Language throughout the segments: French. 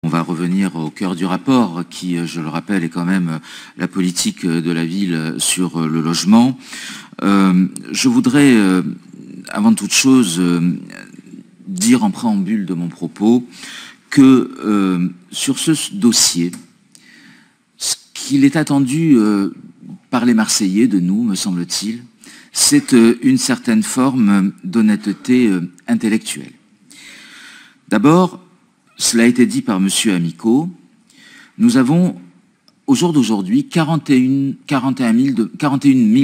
On va revenir au cœur du rapport qui, je le rappelle, est quand même la politique de la ville sur le logement. Je voudrais, avant toute chose, dire en préambule de mon propos que sur ce dossier, ce qu'il est attendu par les Marseillais, de nous, me semble-t-il, c'est une certaine forme d'honnêteté intellectuelle. D'abord, cela a été dit par M. Amico, nous avons au jour d'aujourd'hui 41 000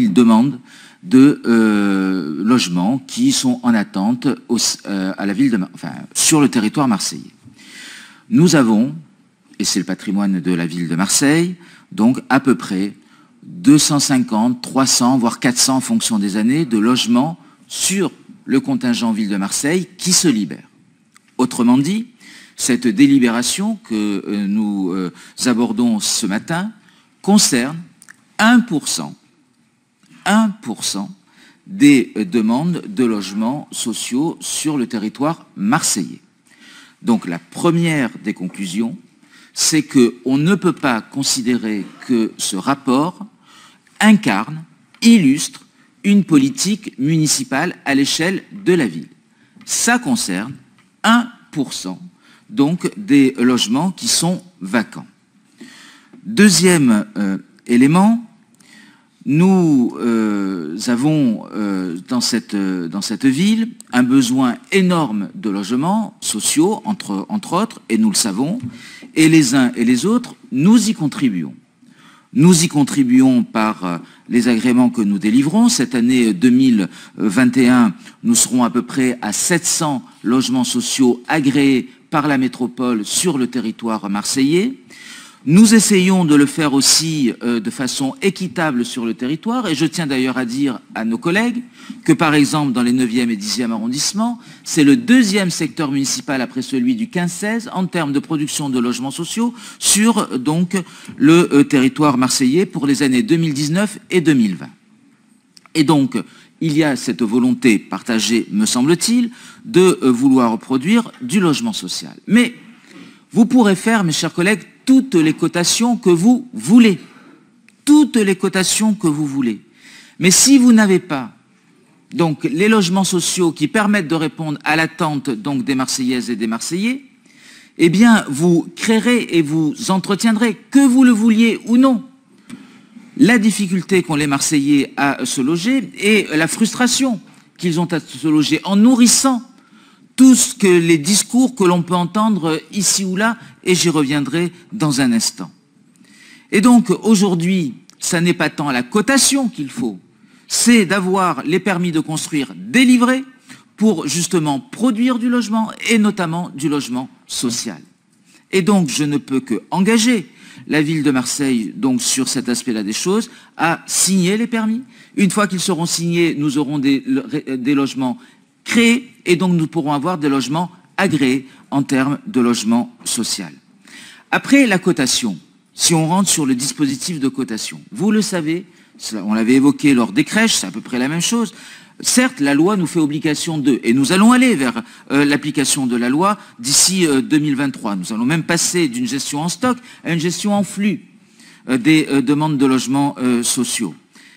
demandes de logements qui sont en attente à la ville sur le territoire marseillais. Nous avons, et c'est le patrimoine de la ville de Marseille, donc à peu près 250, 300, voire 400 en fonction des années de logements sur le contingent ville de Marseille qui se libèrent. Autrement dit, cette délibération que nous abordons ce matin concerne 1% des demandes de logements sociaux sur le territoire marseillais. Donc la première des conclusions, c'est qu'on ne peut pas considérer que ce rapport incarne, illustre une politique municipale à l'échelle de la ville. Ça concerne 1% donc des logements qui sont vacants. Deuxième élément, nous avons dans cette ville un besoin énorme de logements sociaux, entre autres, et nous le savons, et les uns et les autres, nous y contribuons. Nous y contribuons par les agréments que nous délivrons. Cette année 2021, nous serons à peu près à 700 logements sociaux agréés par la métropole sur le territoire marseillais. Nous essayons de le faire aussi de façon équitable sur le territoire, et je tiens d'ailleurs à dire à nos collègues que par exemple dans les 9e et 10e arrondissements, c'est le deuxième secteur municipal après celui du 15-16 en termes de production de logements sociaux sur donc le territoire marseillais pour les années 2019 et 2020. Et donc, il y a cette volonté partagée, me semble-t-il, de vouloir produire du logement social. Mais vous pourrez faire, mes chers collègues, toutes les cotations que vous voulez. Toutes les cotations que vous voulez. Mais si vous n'avez pas donc, les logements sociaux qui permettent de répondre à l'attente donc, des Marseillaises et des Marseillais, eh bien, vous créerez et vous entretiendrez, que vous le vouliez ou non, la difficulté qu'ont les Marseillais à se loger et la frustration qu'ils ont à se loger en nourrissant tous les discours que l'on peut entendre ici ou là, et j'y reviendrai dans un instant. Et donc aujourd'hui, ça n'est pas tant la cotation qu'il faut, c'est d'avoir les permis de construire délivrés pour justement produire du logement et notamment du logement social. Et donc je ne peux que engager la ville de Marseille, donc sur cet aspect-là des choses, à signer les permis. Une fois qu'ils seront signés, nous aurons des logements créés et donc nous pourrons avoir des logements agréés en termes de logement social. Après la cotation, si on rentre sur le dispositif de cotation, vous le savez, on l'avait évoqué lors des crèches, c'est à peu près la même chose. Certes, la loi nous fait obligation de, et nous allons aller vers l'application de la loi d'ici 2023. Nous allons même passer d'une gestion en stock à une gestion en flux des demandes de logements sociaux.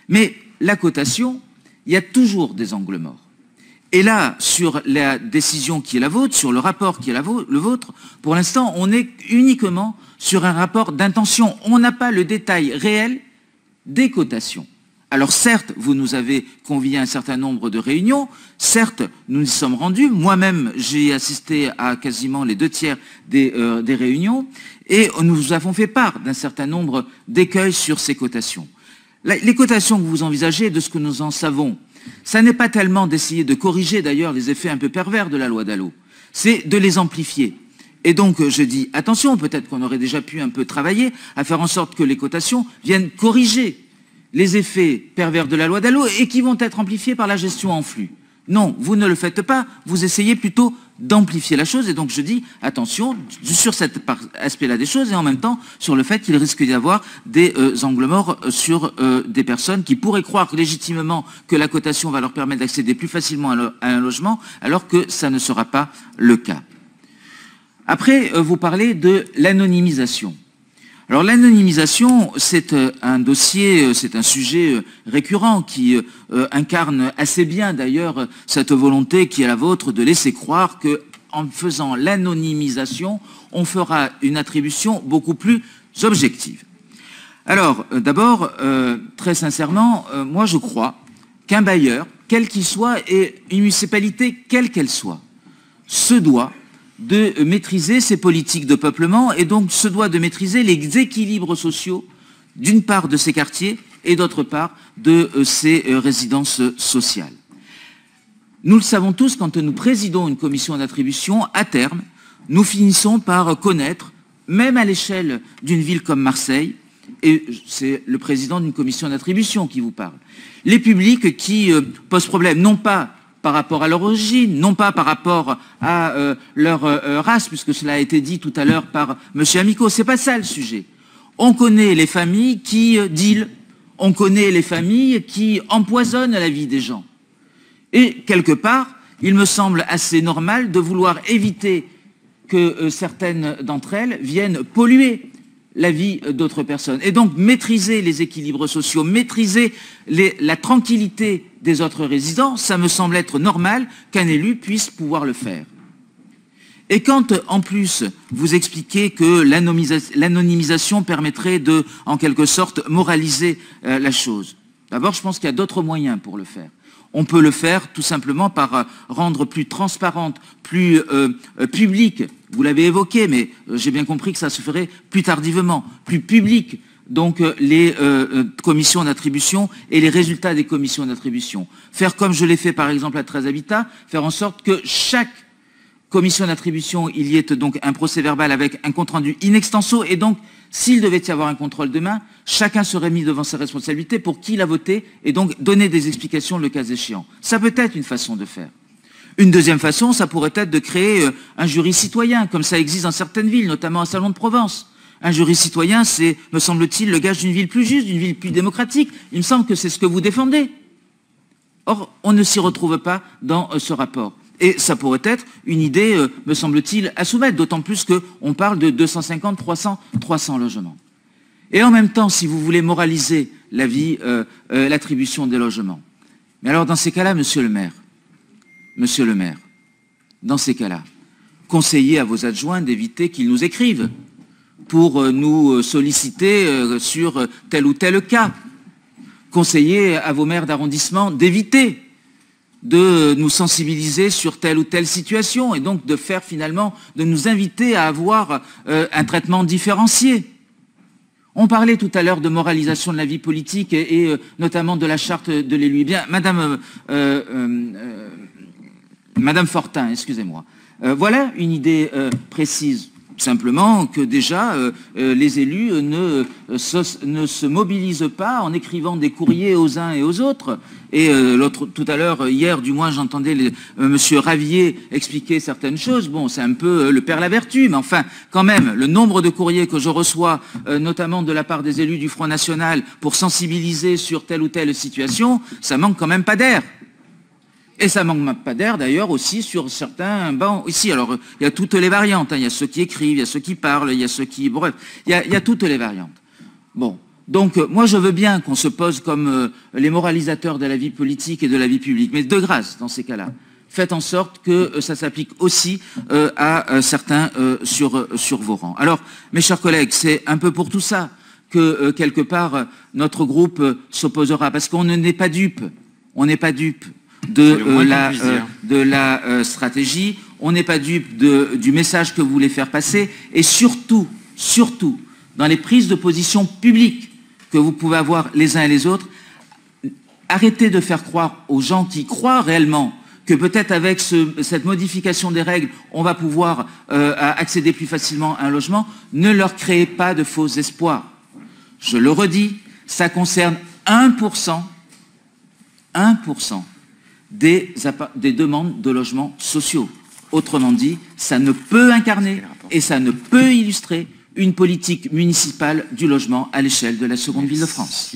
Mais la cotation, il y a toujours des angles morts. Et là, sur la décision qui est la vôtre, sur le rapport qui est le vôtre, pour l'instant, on est uniquement sur un rapport d'intention. On n'a pas le détail réel des cotations. Alors certes, vous nous avez convié à un certain nombre de réunions, certes, nous nous sommes rendus, moi-même j'ai assisté à quasiment les 2/3 des réunions, et nous avons fait part d'un certain nombre d'écueils sur ces cotations. Les cotations que vous envisagez, de ce que nous en savons, ça n'est pas tellement d'essayer de corriger d'ailleurs les effets un peu pervers de la loi Dallot, c'est de les amplifier. Et donc je dis, attention, peut-être qu'on aurait déjà pu un peu travailler à faire en sorte que les cotations viennent corriger les effets pervers de la loi Dallot et qui vont être amplifiés par la gestion en flux. Non, vous ne le faites pas, vous essayez plutôt d'amplifier la chose, et donc je dis, attention, sur cet aspect-là des choses, et en même temps, sur le fait qu'il risque d'y avoir des angles morts sur des personnes qui pourraient croire légitimement que la cotation va leur permettre d'accéder plus facilement à un logement, alors que ça ne sera pas le cas. Après, vous parlez de l'anonymisation. Alors l'anonymisation, c'est un dossier, c'est un sujet récurrent qui incarne assez bien d'ailleurs cette volonté qui est la vôtre de laisser croire que en faisant l'anonymisation, on fera une attribution beaucoup plus objective. Alors d'abord, très sincèrement, moi je crois qu'un bailleur, quel qu'il soit, et une municipalité, quelle qu'elle soit, se doit de maîtriser ses politiques de peuplement et donc se doit de maîtriser les équilibres sociaux, d'une part de ses quartiers et d'autre part de ses résidences sociales. Nous le savons tous, quand nous présidons une commission d'attribution, à terme, nous finissons par connaître, même à l'échelle d'une ville comme Marseille, et c'est le président d'une commission d'attribution qui vous parle, les publics qui posent problème, non pas par rapport à leur origine, non pas par rapport à leur race, puisque cela a été dit tout à l'heure par M. Amico. C'est pas ça le sujet. On connaît les familles qui dealent, on connaît les familles qui empoisonnent la vie des gens. Et quelque part, il me semble assez normal de vouloir éviter que certaines d'entre elles viennent polluer la vie d'autres personnes. Et donc maîtriser les équilibres sociaux, maîtriser la tranquillité des autres résidents, ça me semble être normal qu'un élu puisse pouvoir le faire. Et quand, en plus, vous expliquez que l'anonymisation permettrait de, en quelque sorte, moraliser la chose, d'abord, je pense qu'il y a d'autres moyens pour le faire. On peut le faire tout simplement par rendre plus transparente, plus publique, vous l'avez évoqué, mais j'ai bien compris que ça se ferait plus tardivement, plus public, donc les commissions d'attribution et les résultats des commissions d'attribution. Faire comme je l'ai fait par exemple à 13 Habitat, faire en sorte que chaque commission d'attribution, il y ait donc un procès-verbal avec un compte-rendu in extenso, et donc, s'il devait y avoir un contrôle demain, chacun serait mis devant ses responsabilités pour qui il a voté, et donc donner des explications le cas échéant. Ça peut être une façon de faire. Une deuxième façon, ça pourrait être de créer un jury citoyen, comme ça existe dans certaines villes, notamment à Salon de Provence. Un jury citoyen, c'est, me semble-t-il, le gage d'une ville plus juste, d'une ville plus démocratique. Il me semble que c'est ce que vous défendez. Or, on ne s'y retrouve pas dans ce rapport. Et ça pourrait être une idée, me semble-t-il, à soumettre, d'autant plus qu'on parle de 250, 300 logements. Et en même temps, si vous voulez moraliser la vie, l'attribution des logements. Mais alors, dans ces cas-là, monsieur le maire, dans ces cas-là, conseillez à vos adjoints d'éviter qu'ils nous écrivent pour nous solliciter sur tel ou tel cas. Conseillez à vos maires d'arrondissement d'éviter de nous sensibiliser sur telle ou telle situation et donc de faire finalement, de nous inviter à avoir un traitement différencié. On parlait tout à l'heure de moralisation de la vie politique et notamment de la charte de l'élu. Eh bien, Madame Fortin, excusez-moi. Voilà une idée précise. Simplement que déjà, les élus ne se mobilisent pas en écrivant des courriers aux uns et aux autres. Et tout à l'heure, hier, du moins, j'entendais Monsieur Ravier expliquer certaines choses. Bon, c'est un peu le père la vertu, mais enfin, quand même, le nombre de courriers que je reçois, notamment de la part des élus du Front National, pour sensibiliser sur telle ou telle situation, ça manque quand même pas d'air. Et ça manque pas d'air d'ailleurs aussi sur certains bancs ici. Alors il y a toutes les variantes, hein. Il y a ceux qui écrivent, il y a ceux qui parlent, il y a ceux qui... Bref, il y a toutes les variantes. Bon, donc moi je veux bien qu'on se pose comme les moralisateurs de la vie politique et de la vie publique, mais de grâce dans ces cas-là. Faites en sorte que ça s'applique aussi à certains sur vos rangs. Alors, mes chers collègues, c'est un peu pour tout ça que quelque part notre groupe s'opposera, parce qu'on n'est pas dupe, on n'est pas dupe de la stratégie, on n'est pas dupe du message que vous voulez faire passer, et surtout, dans les prises de position publiques que vous pouvez avoir les uns et les autres, arrêtez de faire croire aux gens qui croient réellement que peut-être avec cette modification des règles, on va pouvoir accéder plus facilement à un logement. Ne leur créez pas de faux espoirs. Je le redis, ça concerne 1% des demandes de logements sociaux. Autrement dit, ça ne peut incarner et ça ne peut illustrer une politique municipale du logement à l'échelle de la seconde ville de France.